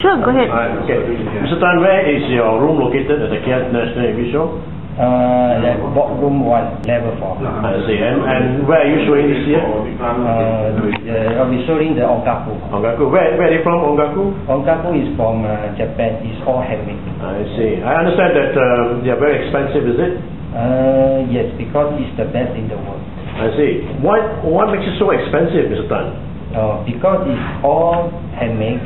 Sure, go ahead. Okay. Mr. Tan, where is your room located at the KL National Aviation Show? Room 1, level 4. I see. And where are you showing this year? I'll be showing the Ongaku. Ongaku. Where are they from, Ongaku? Ongaku is from Japan. It's all handmade. I see. I understand that they are very expensive, is it? Yes, because it's the best in the world. I see. What makes it so expensive, Mr. Tan? Because it's all handmade.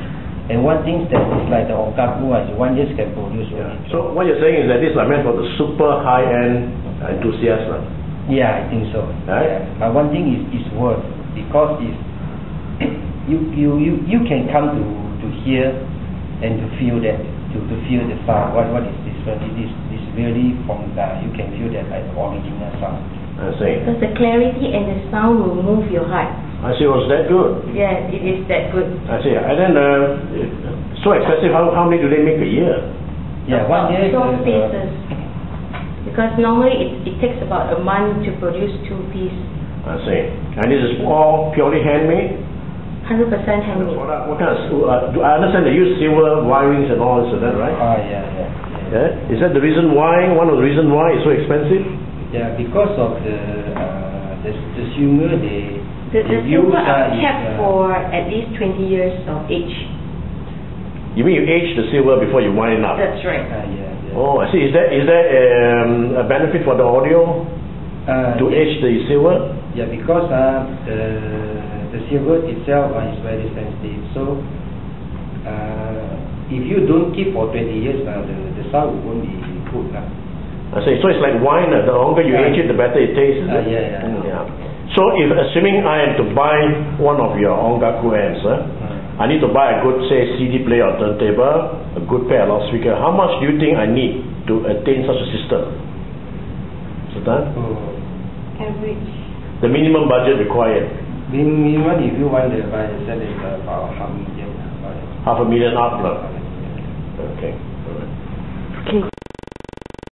And one thing that is like the Ongaku, is 1 year can produce only. So what you're saying is that this is meant for the super high-end enthusiasts, right? Yeah, I think so. Right? Yeah. But one thing is worth, because it's you can come to hear and to feel that, to feel the sound. What is this one? It is really from you can feel that like original sound. I see. Because the clarity and the sound will move your heart. I see. Was that good? Yeah, it is that good. I see. And then so expensive. How many do they make a year? Yeah, 1 year. 12 pieces. Because normally it takes about a month to produce 2 pieces. I see. And this is all purely handmade? 100% handmade. What kind of? I understand they use silver wirings and all this. Is that right? Yeah. Is that the reason why? One of the reasons why it's so expensive? Yeah, because of the silver The silver are kept for at least 20 years of age. You mean you age the silver before you wind it up? That's right. Yeah. Oh, I see. Is there a benefit for the audio to age the silver? Yeah, because the silver itself is very sensitive. So if you don't keep for 20 years, the sound won't be good. I see. So it's like wine. The longer you age it, the better it tastes. Is it? Yeah. So if assuming I am to buy one of your Ongaku amps, I need to buy a good, say, CD player or turntable, a good pair of loudspeaker. How much do you think I need to attain such a system? Mr. Tan? Average. The minimum budget required? Minimum, if you want to buy the set, is about $500,000. $500,000 up. Okay. All right.